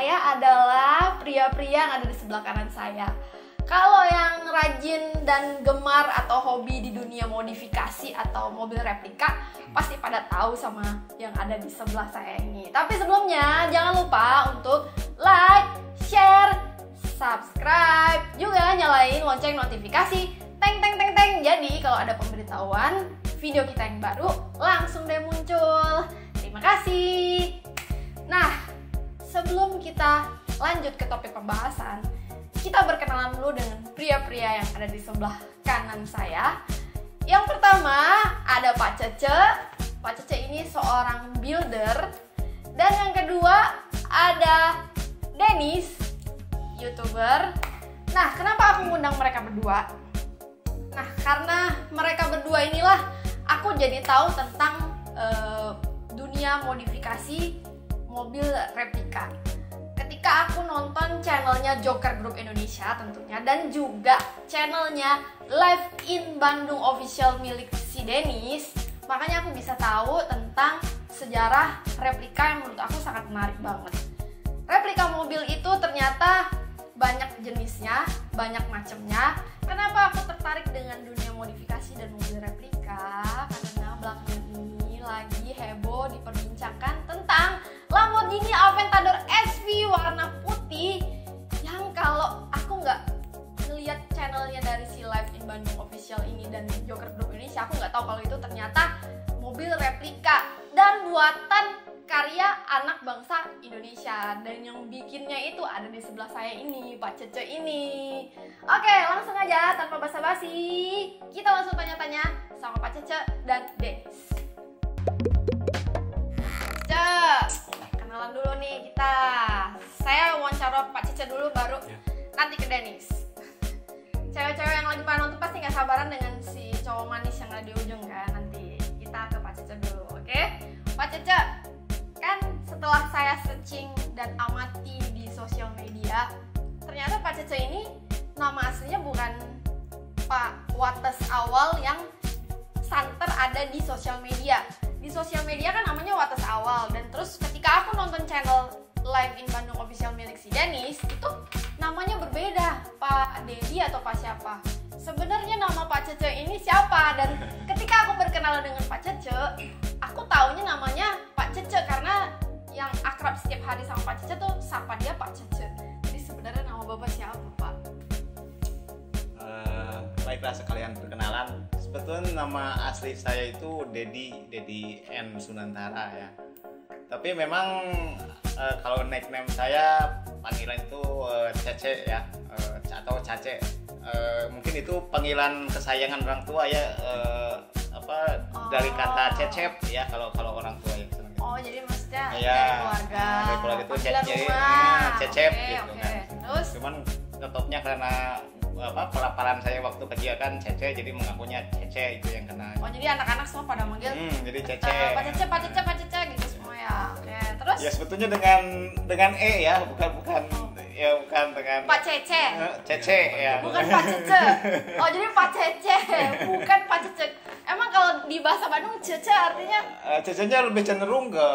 saya adalah pria-pria yang ada di sebelah kanan saya. Kalau yang rajin dan gemar atau hobi di dunia modifikasi atau mobil replika pasti pada tahu sama yang ada di sebelah saya ini. Tapi sebelumnya jangan lupa untuk like, share, subscribe, juga nyalain lonceng notifikasi. Teng teng teng teng. Jadi kalau ada pemberitahuan video kita yang baru langsung deh muncul. Terima kasih. Nah, sebelum kita lanjut ke topik pembahasan, kita berkenalan dulu dengan pria-pria yang ada di sebelah kanan saya. Yang pertama ada Pak Cece. Pak Cece ini seorang builder. Dan yang kedua ada Dennis, YouTuber. Nah, kenapa aku ngundang mereka berdua? Nah, karena mereka berdua inilah aku jadi tahu tentang dunia modifikasi mobil replika. Ketika aku nonton channelnya Joker Group Indonesia tentunya, dan juga channelnya Live in Bandung Official milik si Dennis, makanya aku bisa tahu tentang sejarah replika yang menurut aku sangat menarik banget. Replika mobil itu ternyata banyak jenisnya, banyak macamnya. Kenapa aku tertarik dengan dunia modifikasi dan mobil replika? Karena belakangan ini lagi heboh diperbincangkan tentang Lamborghini Aventador SV warna putih, yang kalau aku nggak ngeliat channelnya dari si Live in Bandung Official ini dan Joker Group Indonesia, aku nggak tahu kalau itu ternyata mobil replika dan buatan karya anak bangsa Indonesia. Dan yang bikinnya itu ada di sebelah saya ini, Pak Cece ini. Oke, langsung aja tanpa basa-basi kita langsung tanya-tanya sama Pak Cece dan Dennis. Kenalan dulu nih kita. Saya wawancara Pak Cece dulu, baru nanti ke Dennis. Cewek-cewek yang lagi pada nonton pasti gak sabaran dengan si cowok manis yang ada di ujung kan. Nanti kita ke Pak Cece dulu, oke? Pak Cece, kan setelah saya searching dan amati di sosial media, ternyata Pak Cece ini nama aslinya bukan Pak Wates Awal yang santer ada di sosial media. Di sosial media kan namanya Wates Awal, dan terus ketika aku nonton channel Live in Bandung Official milik si Dennis, itu namanya berbeda, Pak Dedi atau Pak siapa. Sebenarnya nama Pak Cece ini siapa? Dan ketika aku berkenalan dengan Pak Cece, aku taunya namanya Pak Cece karena yang akrab setiap hari sama Pak Cece tuh sapa dia Pak Cece. Jadi sebenarnya nama Bapak siapa, Pak? Baiklah, sekalian perkenalan. Sebetulnya nama asli saya itu Dedi N Sunantara ya. Tapi memang kalau nickname saya panggilan itu Cece ya, atau Cace. Mungkin itu panggilan kesayangan orang tua ya, dari kata cecep ya kalau orang tua ya. Oh, jadi maksudnya ya, dari keluarga. Dari keluarga itu jadi cecep gitu kan. Terus cuman tetapnya karena pelaparan saya waktu kecil kan Cece, jadi mengakunya Cece itu yang kena. Oh, jadi anak-anak semua pada manggil jadi Cece. Pak Cece gitu semua ya. Oke, terus? Ya sebetulnya dengan E ya, bukan dengan Pak Cece. Cece ya. Bukan Pak Cece. Oh, jadi Pak Cece, bukan Pak Cece. Emang kalau di bahasa Bandung Cece artinya? Cece-nya lebih cenderung ke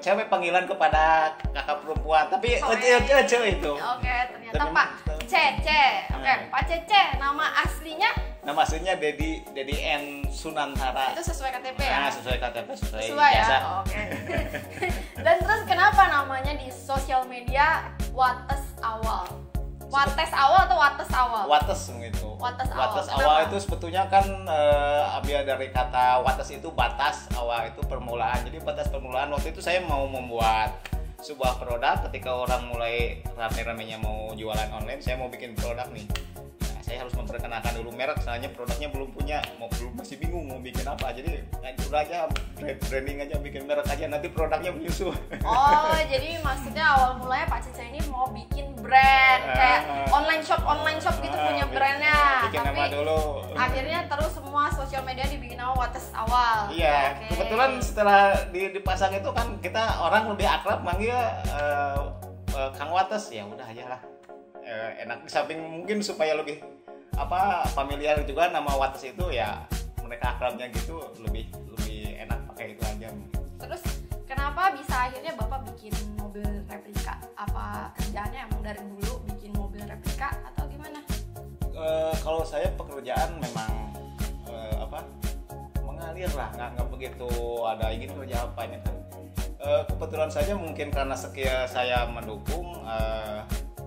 cewek, panggilan kepada kakak perempuan. Tapi Cece itu. Oke, ternyata Pak Cece. Oke, Pak Cece, nama aslinya? Nama aslinya Dedi N Sunantara. Itu sesuai KTP ya? Nah, sesuai KTP, sesuai biasa. Ya? Oh, oke. Dan terus kenapa namanya di sosial media Wates Awal? Wates Awal atau Wates Awal? Wates gitu. Wates Awal itu sebetulnya kan ambil dari kata wates itu batas, awal itu permulaan. Jadi batas permulaan, waktu itu saya mau membuat sebuah produk. Ketika orang mulai rame-ramenya mau jualan online, saya mau bikin produk nih. Nah, saya harus memperkenalkan dulu merek, soalnya produknya belum punya, masih bingung mau bikin apa. Jadi udah aja branding aja, bikin merek aja, nanti produknya menyusul. Oh, jadi maksudnya awal mulanya Pak Cece ini mau bikin brand kayak online shop gitu, punya brandnya. Bikin tapi nama dulu. Akhirnya terus semua sosial media dibikin nama Wates Awal. Iya, okay. Kebetulan setelah dipasang itu kan kita orang lebih akrab manggil Kang Wates, ya udah aja lah. Enak, di samping mungkin supaya lebih familiar juga nama Wates itu, ya mereka akrabnya gitu, lebih enak pakai itu aja. Terus kenapa bisa akhirnya Bapak bikin mobil replika? Apa kerjaannya emang dari dulu bikin mobil replika atau gimana? Kalau saya pekerjaan memang mengalir lah, nggak begitu ada ingin kerja apa ini kan. Kebetulan saja mungkin karena sekian saya mendukung,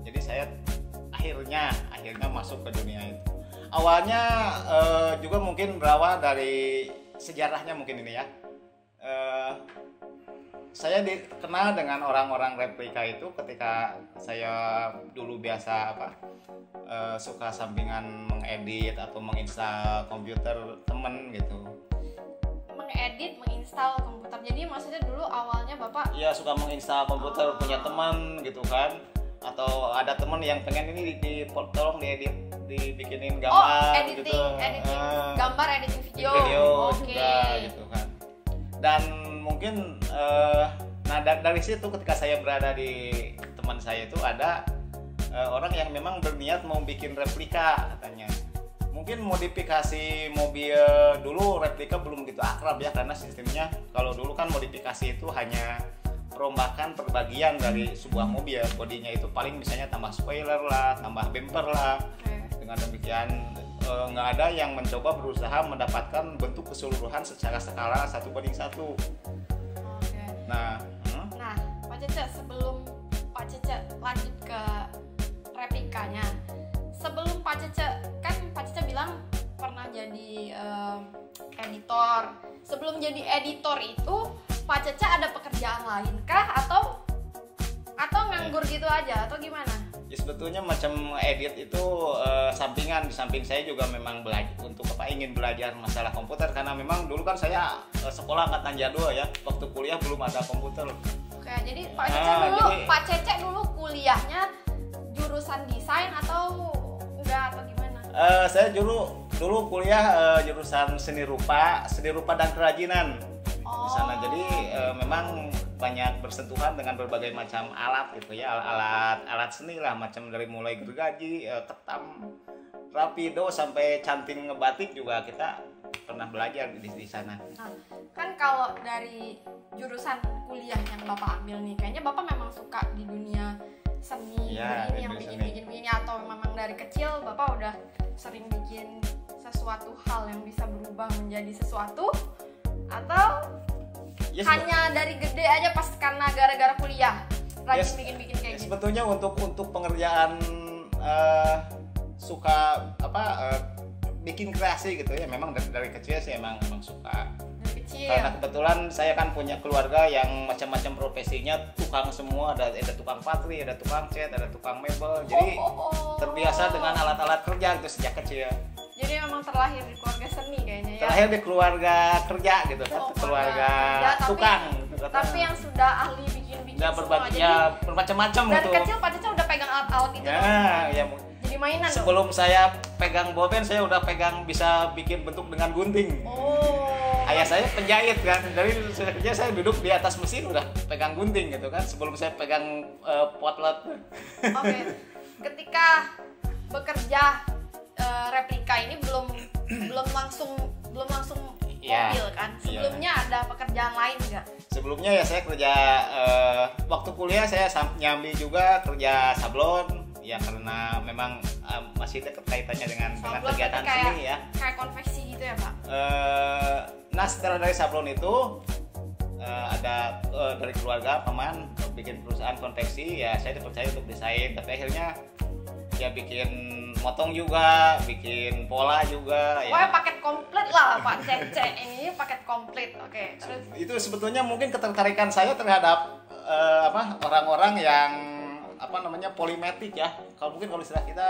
jadi saya akhirnya masuk ke dunia itu. Awalnya juga mungkin berawal dari sejarahnya mungkin ini ya. Saya dikenal dengan orang-orang replika itu ketika saya dulu biasa suka sampingan mengedit atau menginstal komputer temen gitu. Mengedit, menginstal komputer. Jadi maksudnya dulu awalnya Bapak Iya, suka menginstal komputer punya teman gitu kan. Atau ada teman yang pengen ini tolong dibikinin gambar editing, gitu. Gambar, editing video. Juga gitu kan. Dan mungkin dari situ ketika saya berada di teman saya itu ada orang yang memang berniat mau bikin replika katanya. Mungkin modifikasi mobil dulu replika belum gitu akrab ya, karena sistemnya kalau dulu kan modifikasi itu hanya perombakan perbagian dari sebuah mobil. Bodinya itu paling misalnya tambah spoiler lah, tambah bumper lah. Dengan demikian nggak ada yang mencoba berusaha mendapatkan bentuk keseluruhan secara skala 1:1. Nah Pak Cece, sebelum Pak Cece lanjut ke replikanya, sebelum Pak Cece, kan Pak Cece bilang pernah jadi editor. Sebelum jadi editor itu Pak Cece ada pekerjaan lain kah atau nganggur gitu aja atau gimana? Ya sebetulnya macam edit itu sampingan. Di samping saya juga memang ingin belajar masalah komputer, karena memang dulu kan saya sekolah angkatan jadul ya. Waktu kuliah belum ada komputer. Oke, jadi Pak Cece dulu kuliahnya jurusan desain atau enggak atau gimana? Saya dulu kuliah jurusan seni rupa dan kerajinan di sana. Jadi memang banyak bersentuhan dengan berbagai macam alat gitu ya, alat seni lah, macam dari mulai gergaji, ketam, rapido sampai canting ngebatik juga kita pernah belajar di sana. Nah, kan kalau dari jurusan kuliah yang Bapak ambil nih, kayaknya Bapak memang suka di dunia seni, ya, ini yang bikin atau memang dari kecil Bapak udah sering bikin sesuatu hal yang bisa berubah menjadi sesuatu, atau hanya dari gede aja pas karena gara-gara kuliah rajin bikin kayak gitu? Sebetulnya untuk pengerjaan suka bikin kreasi gitu ya, memang dari kecil sih emang suka. Karena kebetulan saya kan punya keluarga yang macam-macam profesinya tukang semua, ada tukang patri, ada tukang cat, ada tukang mebel. Jadi terbiasa dengan alat-alat kerja gitu sejak kecil. Jadi memang terlahir di keluarga seni kayaknya ya. Terlahir di keluarga kerja gitu kan, keluarga tukang. Tapi yang sudah ahli bikin semua. Ya bermacam-macam gitu. Dari kecil Pak Cece udah pegang alat-alat itu. Ya, jadi mainan. Sebelum saya pegang boben, saya udah bisa bikin bentuk dengan gunting. Ayah saya penjahit kan, dari kerja saya duduk di atas mesin udah pegang gunting gitu kan, sebelum saya pegang potlot. Oke. Ketika bekerja replika ini belum langsung mobil kan? Sebelumnya ada pekerjaan lain nggak? Sebelumnya ya saya kerja waktu kuliah saya nyambi juga kerja sablon ya, karena memang masih dekat kaitannya dengan kegiatan seni ya. Kayak konveksi gitu ya Pak? Nah setelah dari sablon itu ada dari keluarga paman bikin perusahaan konveksi ya, saya dipercaya untuk desain, tapi akhirnya ya bikin motong juga, bikin pola juga. Pokoknya paket komplit lah Pak Cece, ini paket komplit. Oke. Terus itu sebetulnya mungkin ketertarikan saya terhadap orang-orang yang polimetik ya. Kalau istilah kita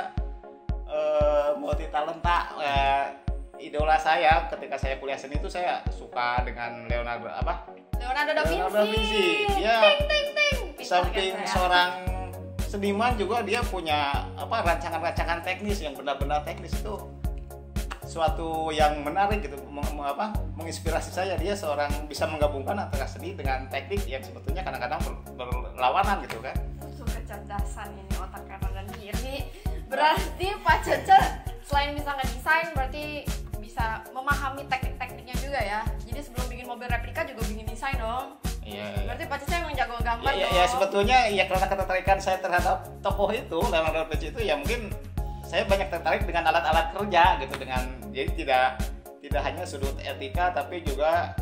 multi talenta. Idola saya ketika saya kuliah seni itu saya suka dengan Leonardo da Vinci. Dia samping seorang seniman juga dia punya rancangan-rancangan teknis yang benar-benar teknis. Itu suatu yang menarik gitu, menginspirasi saya. Dia seorang bisa menggabungkan antara seni dengan teknik yang sebetulnya kadang-kadang berlawanan gitu kan. Itu kecerdasan ini otak kanan dan kiri. Berarti Pak Cece selain bisa ngedesain berarti bisa memahami teknik-tekniknya juga ya. Jadi sebelum bikin mobil replika juga bikin desain dong. Iya. Berarti Pak Cece emang jago gambar Ya, dong. ya sebetulnya ya karena ketertarikan saya terhadap tokoh itu, Leonardo da Vinci itu ya mungkin saya banyak tertarik dengan alat-alat kerja gitu, dengan jadi tidak hanya sudut etika tapi juga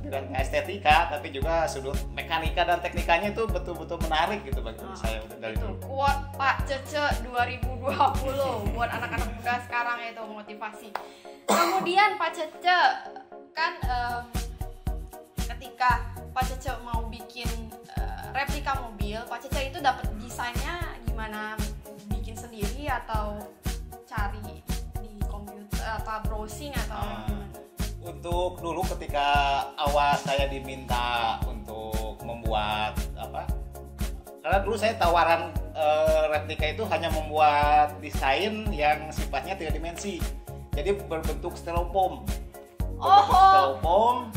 tidak hanya estetika tapi juga sudut mekanika dan teknikanya itu betul-betul menarik gitu bagi saya dari itu dulu. quote Pak Cece 2020 buat anak-anak muda sekarang itu motivasi. Kemudian Pak Cece kan ketika Pak Cece mau bikin replika mobil, Pak Cece itu dapat desainnya gimana? Bikin sendiri atau cari di komputer browsing atau gimana? Untuk dulu ketika awal saya diminta untuk membuat karena dulu saya tawaran replika itu hanya membuat desain yang sifatnya 3 dimensi, jadi berbentuk styrofoam.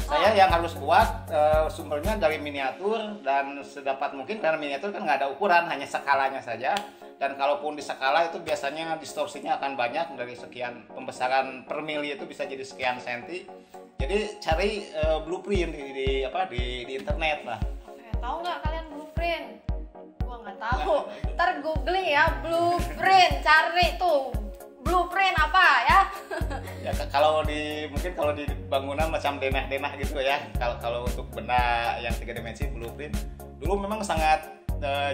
Saya yang harus buat sumbernya dari miniatur, dan sedapat mungkin karena miniatur kan nggak ada ukuran, hanya skalanya saja, dan kalaupun di skala itu biasanya distorsinya akan banyak, dari sekian pembesaran per mili itu bisa jadi sekian senti. Jadi cari blueprint di internet lah. Tahu nggak kalian blueprint? Gua nggak tahu. Ntar googling ya blueprint, cari tuh blueprint apa ya? Ya mungkin kalau di bangunan macam denah-denah gitu ya. Kalau untuk benda yang 3 dimensi blueprint dulu memang sangat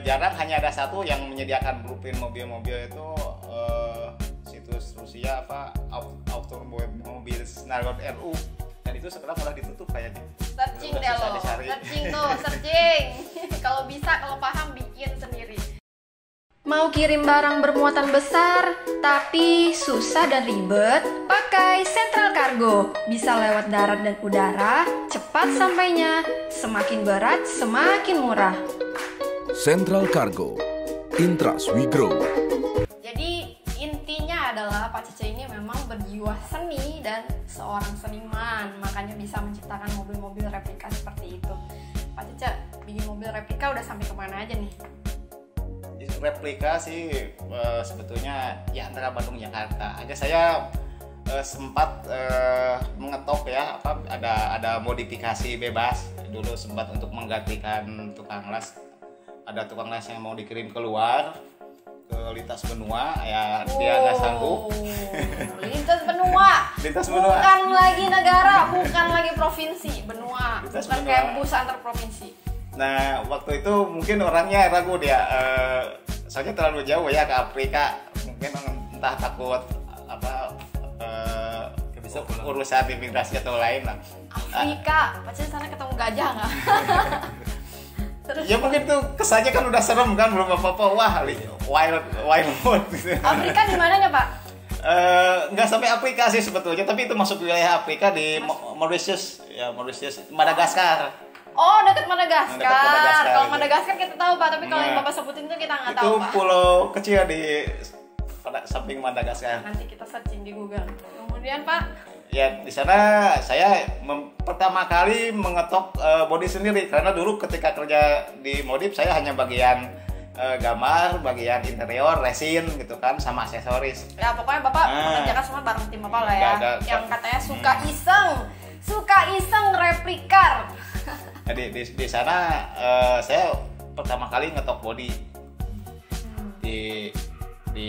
jarang, hanya ada satu yang menyediakan blueprint mobil-mobil itu situs Rusia Automobil.ru, dan itu sekarang malah ditutup kayaknya. Searching deh lo. Searching. Kalau bisa, kalau paham bikin sendiri. Mau kirim barang bermuatan besar, tapi susah dan ribet? Pakai Central Cargo. Bisa lewat darat dan udara, cepat sampainya. Semakin berat, semakin murah. Central Cargo, in trust we grow. Jadi intinya adalah Pak Cece ini memang berjiwa seni dan seorang seniman, makanya bisa menciptakan mobil-mobil replika seperti itu. Pak Cece bikin mobil replika udah sampai kemana aja nih? Replika sih sebetulnya ya antara Bandung Jakarta aja. Saya sempat mengetok ya, ada modifikasi bebas dulu, sempat untuk menggantikan tukang las. Ada tukang las yang mau dikirim keluar ke lintas benua, ya dia nggak sanggup. Lintas benua. Bukan lagi negara, bukan lagi provinsi, benua. Lintas bukan benua. kayak bus antar provinsi. Nah, waktu itu mungkin orangnya ragu dia, soalnya terlalu jauh ya ke Afrika, mungkin entah takut urusan imigrasi atau lain lah. Afrika, pasti sana ketemu gajah nggak? Terus Ya mungkin tuh kesannya kan udah serem kan, belum apa-apa, wah wild gitu. Afrika di mananya Pak? Nggak sampai Afrika sih sebetulnya, tapi itu masuk wilayah Afrika di Mauritius, Madagaskar. Oh, dekat Madagaskar. Dekat Madagaskar, Kalau gitu. Madagaskar kita tahu Pak, tapi kalau yang Bapak sebutin itu kita nggak tahu Itu Pak. pulau kecil pada samping Madagaskar. Nanti kita searching di Google. Kemudian Pak, Ya di sana saya pertama kali mengetok bodi sendiri, karena dulu ketika kerja di modif saya hanya bagian gambar, bagian interior, resin gitu kan, sama aksesoris. ya pokoknya Bapak mengerjakan semua bareng tim Bapak lah ya. Yang katanya suka iseng replikar. Nah, di sana saya pertama kali ngetok bodi di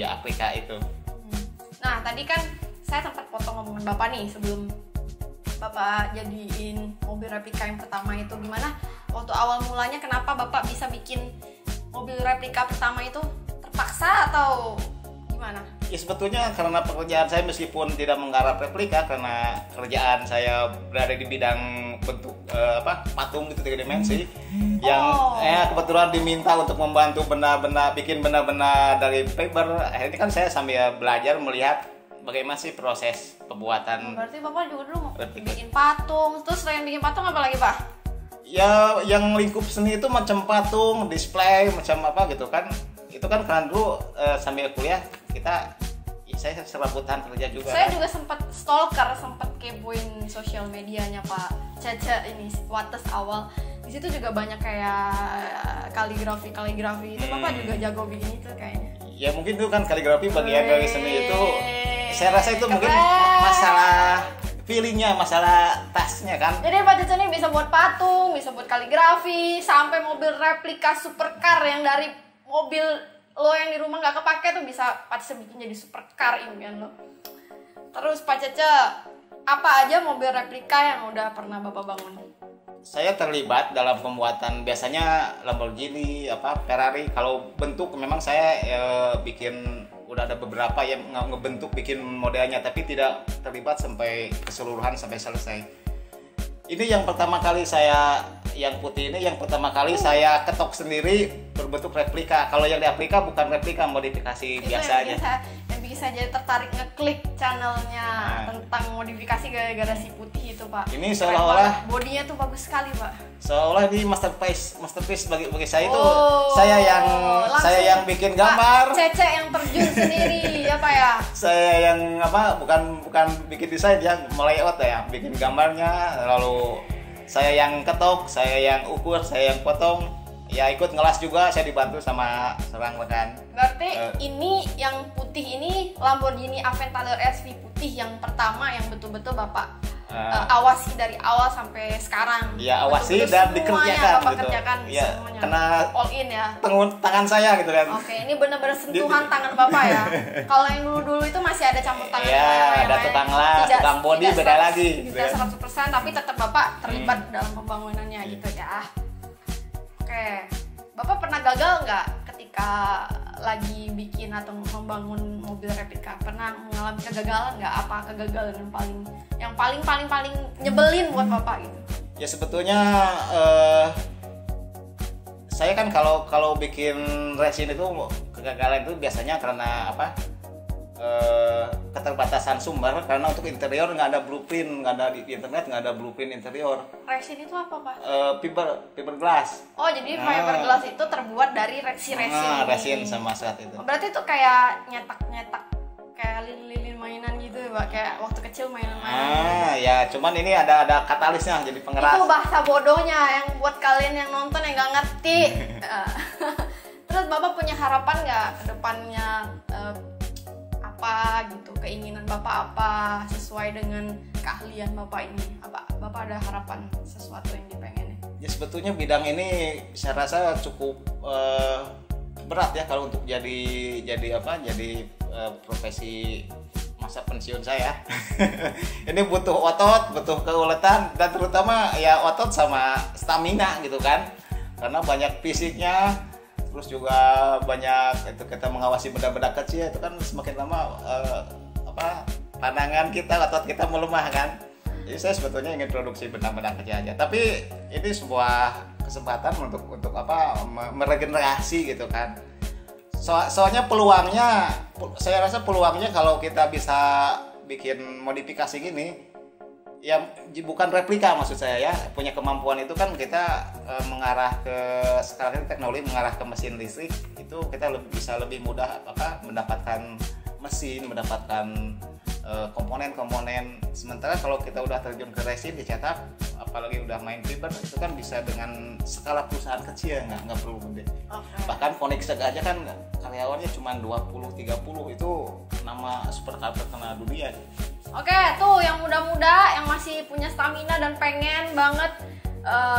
Afrika itu. Nah, tadi kan saya sempat potong ngomongan Bapak nih sebelum Bapak jadiin mobil replika yang pertama itu. Gimana waktu awal mulanya kenapa Bapak bisa bikin mobil replika pertama itu? Terpaksa atau gimana? Ya sebetulnya karena pekerjaan saya meskipun tidak menggarap replika, karena kerjaan saya berada di bidang bentuk patung gitu 3 dimensi, yang kebetulan diminta untuk membantu bikin benda-benda dari paper. Akhirnya kan saya sambil belajar melihat bagaimana sih proses pembuatan. Berarti Bapak juga dulu mau bikin patung, terus selain bikin patung apa lagi Pak? Ya yang lingkup seni itu macam patung, display, macam apa gitu kan. Itu kan karena dulu sambil kuliah saya serabutan kerja juga. Saya juga sempat stalker, sempat kepoin sosial medianya Pak Cece ini Wates awal. Di situ juga banyak kayak kaligrafi. Itu Bapak juga jago bikin itu kayaknya. Ya mungkin itu kan kaligrafi bagian dari seni itu. Saya rasa itu mungkin masalah feelingnya, masalah tasnya kan. Jadi Pak Cece ini bisa buat patung, bisa buat kaligrafi, sampai mobil replika supercar yang dari mobil lo yang di rumah nggak kepake tuh bisa Pak Cece bikin jadi supercar impian lo. Terus Pak Cece, apa aja mobil replika yang udah pernah Bapak bangun? Saya terlibat dalam pembuatan biasanya Lamborghini, Ferrari. Kalau bentuk memang saya bikin, udah ada beberapa yang ngebentuk bikin modelnya, tapi tidak terlibat sampai keseluruhan sampai selesai. Ini yang pertama kali saya, yang putih ini yang pertama kali saya ketok sendiri berbentuk replika. Kalau yang di replika bukan replika, modifikasi biasa aja. Yang bikin saya jadi tertarik ngeklik channelnya tentang modifikasi gara-gara si putih itu, Pak. Ini seolah-olah bodinya tuh bagus sekali, Pak. Seolah ini masterpiece bagi saya itu. Saya yang bikin gambar. Pak Cece yang terjun sendiri ya, Pak ya. Saya yang bukan bikin desain, ya melayout ya, bikin gambarnya, lalu saya yang ketok, saya yang ukur, saya yang potong. Ya ikut ngelas juga, saya dibantu sama seorang rekan. Berarti ini yang putih ini Lamborghini Aventador SV putih yang pertama yang betul-betul Bapak awasi dari awal sampai sekarang. Ya awasi dan dikerjakan Bapak gitu. kerjakan Ya, semuanya. kena all in ya. Tangan saya gitu kan. Oke, ini benar-benar sentuhan tangan Bapak ya. Kalau yang dulu-dulu itu masih ada campur tangan. Ya, ada tukang las, tukang body beda lagi gitu Tidak kan. 100% tapi tetap Bapak terlibat dalam pembangunannya gitu ya. Oke, Bapak pernah gagal nggak ketika lagi bikin atau membangun mobil replika? Pernah mengalami kegagalan nggak? Apa kegagalan yang paling nyebelin buat Bapak gitu? Ya sebetulnya saya kan kalau bikin resin itu kegagalan itu biasanya karena keterbatasan sumber, karena untuk interior nggak ada blueprint, nggak ada di internet, nggak ada blueprint interior. Resin itu apa, Pak? Fiberglass. Oh, jadi fiberglass itu terbuat dari resin. Resin sama serat itu. Oh, berarti itu kayak nyetak kayak lilin-lilin mainan gitu ya, Pak? Kayak waktu kecil mainan-mainan. Ya cuman ini ada katalisnya, jadi pengeras. Itu bahasa bodohnya yang buat kalian yang nonton yang nggak ngerti. Terus Bapak punya harapan nggak ke depannya? Apa gitu, keinginan Bapak apa sesuai dengan keahlian Bapak ini? Apa Bapak ada harapan sesuatu yang dipengenin? Ya sebetulnya bidang ini saya rasa cukup berat ya kalau untuk jadi profesi masa pensiun saya. Ini butuh otot, butuh keuletan, dan terutama ya otot sama stamina gitu kan, karena banyak fisiknya. Terus juga banyak itu kita mengawasi benda-benda kecil, itu kan semakin lama pandangan kita, otot kita melemah kan. Jadi saya sebetulnya ingin produksi benda-benda kecil aja. Tapi ini sebuah kesempatan untuk meregenerasi gitu kan. Soalnya peluangnya, saya rasa peluangnya kalau kita bisa bikin modifikasi gini, ya bukan replika maksud saya ya, punya kemampuan itu kan kita mengarah ke, sekarang ini teknologi mengarah ke mesin listrik, itu kita bisa lebih mudah mendapatkan mesin, mendapatkan komponen-komponen. Sementara kalau kita udah terjun ke resin dicetak, apalagi udah main fiber, itu kan bisa dengan skala perusahaan kecil, nggak perlu gede. Okay. Bahkan Koenigsegg aja kan karyawannya cuma 20-30, itu nama supercar terkenal dunia. Oke, tuh yang muda-muda yang masih punya stamina dan pengen banget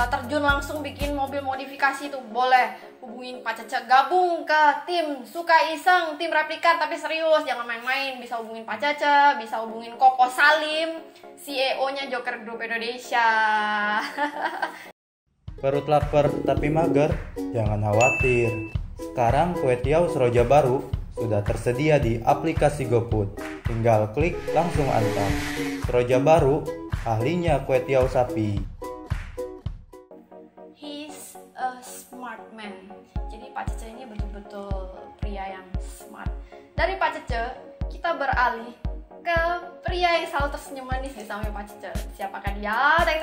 terjun langsung bikin mobil modifikasi tuh boleh hubungin Pak Cece, gabung ke tim suka iseng, tim replika tapi serius, jangan main-main. Bisa hubungin Pak Cece, bisa hubungin Koko Salim, CEO-nya Joker Group Indonesia. Perut lapar tapi mager? Jangan khawatir. Sekarang kue tiaw Seroja Baru sudah tersedia di aplikasi GoFood. Tinggal klik langsung antar. Seroja Baru, ahlinya kue tiaw sapi. He's a smart man. Jadi Pak Cece ini betul-betul pria yang smart. Dari Pak Cece, kita beralih ke pria yang selalu tersenyum manis di samping Pak Cece. Siapakah dia? Deng.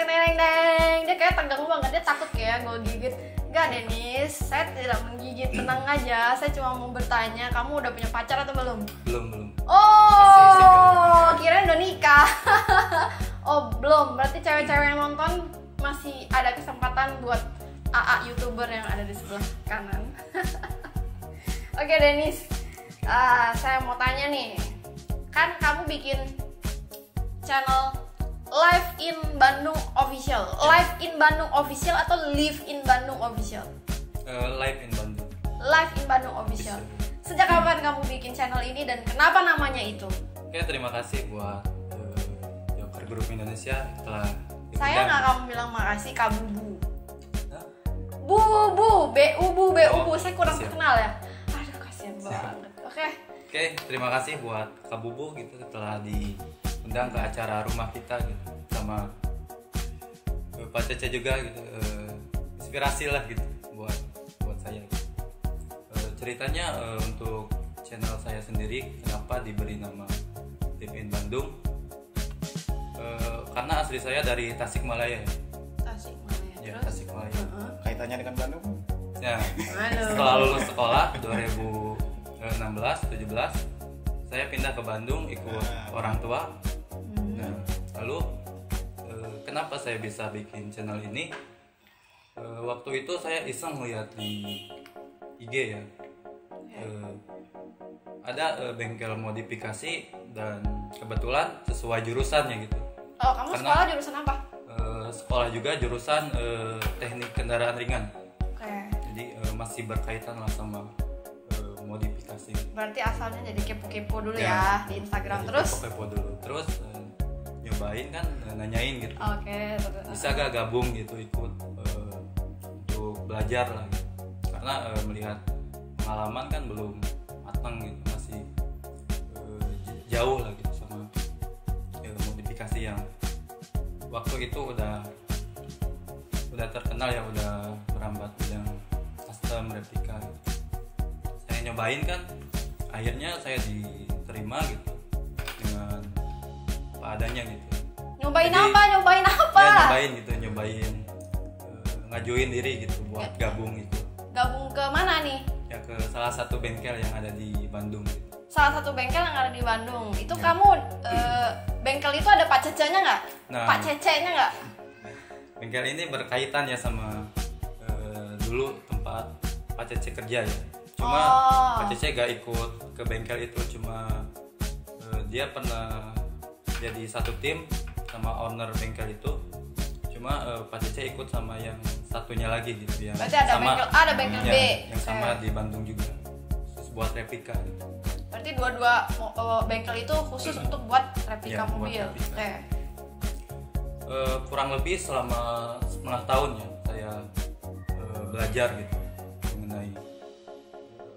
Dia kayak tegang banget, dia takut kayak gue gigit. Enggak, Denis, saya tidak menggigit, tenang aja. Saya cuma mau bertanya, kamu udah punya pacar atau belum? Belum. Oh, kirain udah nikah. Oh, belum. Berarti cewek-cewek yang nonton masih ada kesempatan buat AA YouTuber yang ada di sebelah kanan. Oke, Denis, saya mau tanya nih. Kan kamu bikin channel Live in Bandung Official. Live in Bandung Official atau Live in Bandung Official? Live in Bandung. Live in Bandung Official. Sejak kapan kamu bikin channel ini dan kenapa namanya itu? Oke, terima kasih buat Joker Group Indonesia telah Saya diundang. nggak kamu bilang makasih Kak Bubu. Hah? Bu, B-U-B, Oh, saya kurang siap. kenal ya. Aduh, kasihan banget. Oke, terima kasih buat Kak Bubu gitu telah diundang ke acara rumah kita gitu sama Pak Cece juga gitu. Inspirasi lah gitu buat saya. Gitu. Ceritanya untuk channel saya sendiri kenapa diberi nama Live in Bandung? Karena asli saya dari Tasikmalaya. Tasikmalaya. Ya, Terus? Tasikmalaya. Kaitannya dengan Bandung? Ya, Aduh. setelah lulus sekolah 2016-17 saya pindah ke Bandung ikut orang tua. Nah, lalu kenapa saya bisa bikin channel ini? Waktu itu saya iseng lihat di IG ya, ada bengkel modifikasi dan kebetulan sesuai jurusannya gitu. Oh, kamu Karena- sekolah jurusan apa? Sekolah juga jurusan teknik kendaraan ringan. Oke. Jadi masih berkaitan lah sama modifikasi. Berarti asalnya jadi kepo-kepo dulu Ya. ya di Instagram Jadi terus. kepo dulu. Terus nyobain kan, nanyain gitu. Oke, terus. Bisa gak gabung gitu ikut untuk belajar lah gitu. Karena melihat pengalaman kan belum matang gitu, masih jauh lah gitu sama modifikasi yang waktu itu udah terkenal ya, udah berambat yang custom replika gitu. Saya nyobain kan, akhirnya saya diterima gitu dengan apa adanya gitu. Nyobain Jadi, apa? Nyobain apa? Ya, nyobain ngajuin diri gitu buat Ya. gabung gitu Gabung ke mana nih? ya ke salah satu bengkel yang ada di Bandung gitu. Salah satu bengkel yang ada di Bandung. Itu Ya. kamu bengkel itu ada Pak Cecenya nggak? Nah. Pak Cecenya nggak? Bengkel ini berkaitan ya sama dulu tempat Pak Cece kerja ya. Cuma Oh. Pak Cece gak ikut ke bengkel itu, cuma dia pernah jadi satu tim sama owner bengkel itu. Cuma Pak Cece ikut sama yang satunya lagi gitu ya. Berarti ada bengkel A, ada bengkel Ya, B. yang sama Oke. di Bandung juga. Terus buat replika gitu. Berarti dua-dua bengkel itu khusus untuk buat replika Ya, buat mobil. replika. Oke. Kurang lebih selama setengah tahun ya saya belajar gitu mengenai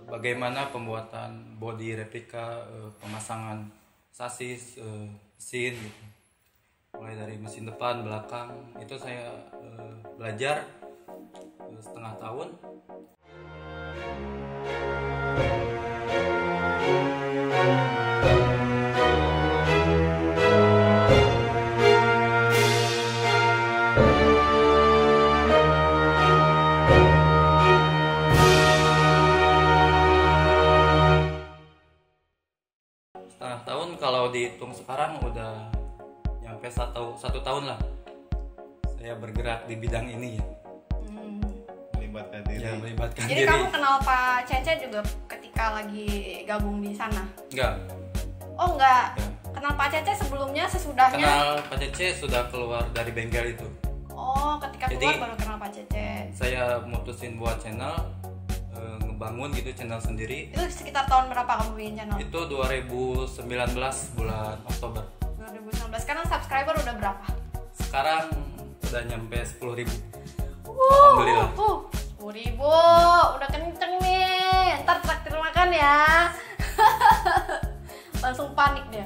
bagaimana pembuatan bodi replika, pemasangan sasis, mesin gitu. Mulai dari mesin depan, belakang itu saya belajar setengah tahun. Setengah tahun kalau dihitung sekarang udah nyampe satu tahun lah saya bergerak di bidang ini ya. Melibatkan diri. Ya, melibatkan Jadi diri. kamu kenal Pak Cece juga ketika lagi gabung di sana? Enggak. Oh enggak. Ya. Kenal Pak Cece sebelumnya, sesudahnya? Kenal Pak Cece sudah keluar dari bengkel itu. Oh, ketika Jadi- keluar baru kenal Pak Cece. Saya mutusin buat channel, ngebangun gitu channel sendiri. Itu sekitar tahun berapa kamu bikin channel? Itu 2019 bulan Oktober. 2019. Sekarang subscriber udah berapa? Sekarang udah nyampe 10.000. Alhamdulillah. 10.000, udah kenceng nih. Ntar traktir makan ya. Langsung panik dia.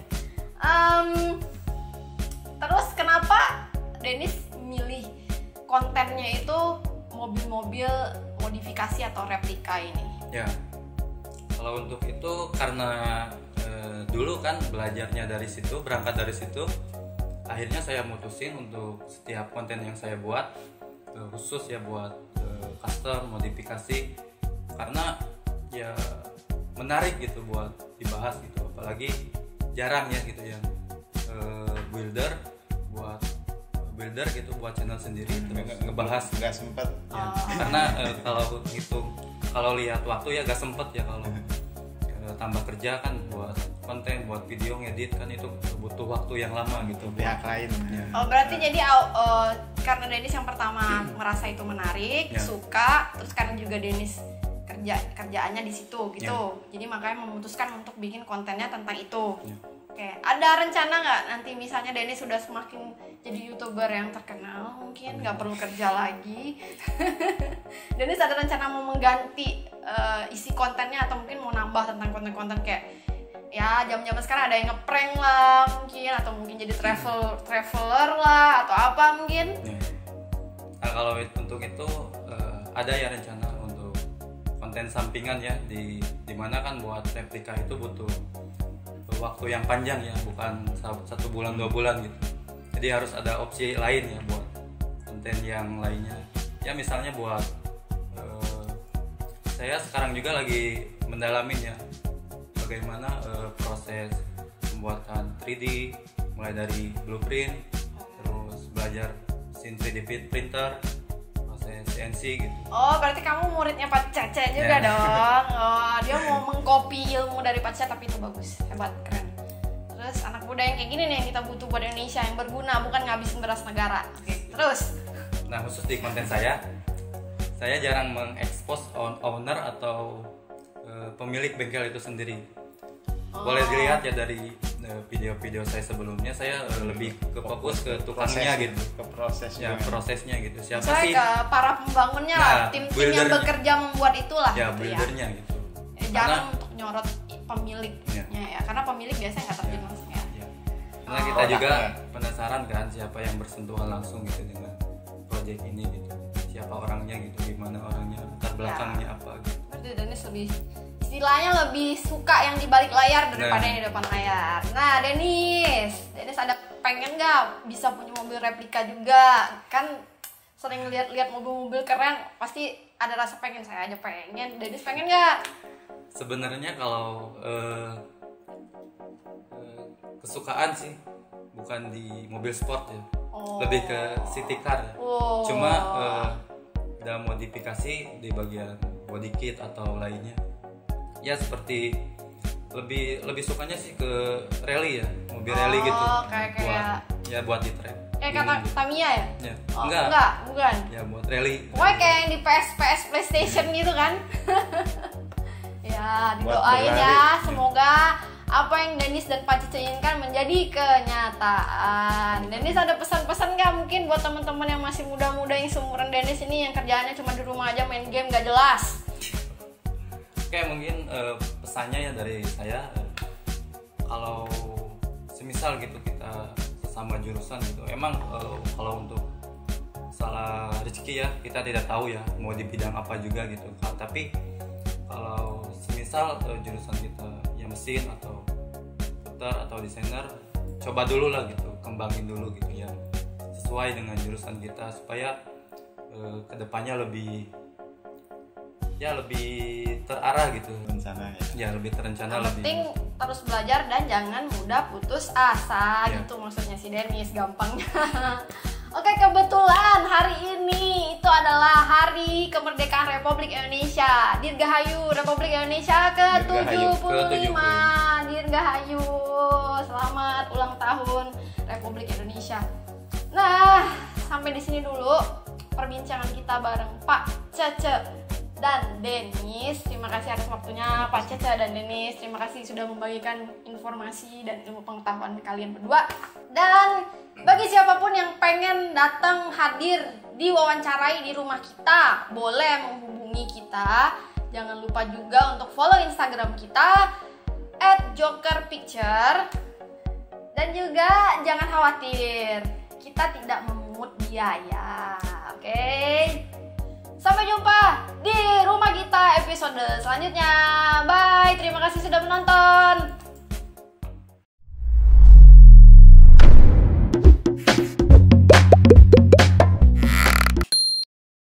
Terus kenapa Dennis milih kontennya itu mobil-mobil modifikasi atau replika ini? Ya. Kalau untuk itu karena dulu kan belajarnya dari situ, berangkat dari situ. Akhirnya saya mutusin untuk setiap konten yang saya buat khusus ya buat custom modifikasi, karena ya menarik gitu buat dibahas gitu, apalagi jarang ya gitu yang builder gitu buat channel sendiri terus ngebahas nggak sempet. ya. Karena kalau lihat waktu ya gak sempet ya kalau tambah kerja kan buat konten, buat video ngedit kan itu butuh waktu yang lama gitu. Pihak lain. Oh berarti jadi karena Dennis yang pertama merasa itu menarik, Ya. suka, terus karena juga Dennis kerjaannya di situ gitu, Ya. jadi makanya memutuskan untuk bikin kontennya tentang itu. Ya. Oke, ada rencana nggak nanti misalnya Dennis sudah semakin jadi YouTuber yang terkenal, mungkin nggak perlu kerja lagi, Dennis ada rencana mau mengganti isi kontennya atau mungkin mau nambah tentang konten-konten kayak ya zaman-zaman sekarang ada yang ngeprank lah mungkin, atau mungkin jadi traveler lah atau apa mungkin. Ya. Nah, kalau untuk itu ada ya rencana untuk konten sampingan ya, di mana kan buat replika itu butuh waktu yang panjang ya, bukan 1 bulan 2 bulan gitu. Jadi harus ada opsi lain ya buat konten yang lainnya. Ya misalnya buat saya sekarang juga lagi mendalamin ya bagaimana proses pembuatan 3D, mulai dari blueprint, terus belajar mesin 3D printer, proses CNC gitu. Oh berarti kamu muridnya Pak Cece juga Ya. dong. Oh dia mau mengcopy ilmu dari Pak Cece, tapi itu bagus, hebat, keren. Terus anak muda yang kayak gini nih yang kita butuh buat Indonesia, yang berguna, bukan ngabisin beras negara. Oke, terus Nah khusus di konten saya jarang mengekspos owner atau pemilik bengkel itu sendiri. Boleh dilihat ya dari video-video saya sebelumnya, saya lebih ke fokus ke tukangnya gitu, Ke prosesnya. ya prosesnya gitu. Siapa saya sih ke para pembangunnya Nah, lah, tim yang buildernya. bekerja membuat itulah ya gitu ya. buildernya gitu. Jarang untuk nyorot pemiliknya Ya. ya, karena pemilik biasanya nggak terjun Ya. langsung ya. Ya. Karena kita juga penasaran kan siapa yang bersentuhan langsung gitu dengan proyek ini gitu. Siapa orangnya gitu, gimana orangnya, latar belakangnya apa gitu. Berarti Dennis lebih istilahnya lebih suka yang di balik layar daripada Nah. yang di depan layar. Nah, Dennis ada pengen nggak bisa punya mobil replika juga? Kan sering lihat-lihat mobil-mobil keren, pasti ada rasa pengen. Saya aja pengen. Dennis pengen nggak? Sebenarnya kalau kesukaan sih bukan di mobil sport ya, Oh. lebih ke city car ya. Oh. Cuma ada modifikasi di bagian body kit atau lainnya. Ya seperti lebih sukanya sih ke rally ya, mobil rally gitu. Buat di track. Kayak kata Tamiya ya? Ya, Oh, enggak. bukan. Ya buat rally. Pokoknya kayak yang di PS PlayStation gitu kan. Ya, didoain Buat ya, semoga apa yang Dennis dan Pak Cice inginkan menjadi kenyataan. Dennis ada pesan-pesan nggak mungkin buat teman-teman yang masih muda-muda yang seumuran Dennis ini yang kerjaannya cuma di rumah aja main game gak jelas? Oke, mungkin pesannya ya dari saya, kalau semisal gitu kita sesama jurusan gitu, emang kalau untuk salah rezeki ya kita tidak tahu ya mau di bidang apa juga gitu. Tapi kalau semisal jurusan kita ya mesin atau komputer atau desainer, coba dulu lah gitu, kembangin dulu gitu ya sesuai dengan jurusan kita supaya kedepannya lebih terarah gitu, Rencananya. ya lebih terencana, Yang lebih penting terus belajar dan jangan mudah putus asa, Ya. gitu maksudnya si Dennis gampangnya. Oke, kebetulan hari ini itu adalah hari kemerdekaan Republik Indonesia. Dirgahayu Republik Indonesia ke-75. ke-75. Dirgahayu. Selamat ulang tahun Republik Indonesia. Nah, sampai di sini dulu perbincangan kita bareng Pak Cece dan Dennis. Terima kasih atas waktunya Pak Cece dan Dennis. Terima kasih sudah membagikan informasi dan ilmu pengetahuan kalian berdua. Dan bagi siapapun yang pengen datang hadir diwawancarai di rumah kita, boleh menghubungi kita. Jangan lupa juga untuk follow Instagram kita @jokerpicture. Dan juga jangan khawatir, kita tidak memungut biaya. Oke. Sampai jumpa di rumah kita episode selanjutnya. Bye. Terima kasih sudah menonton.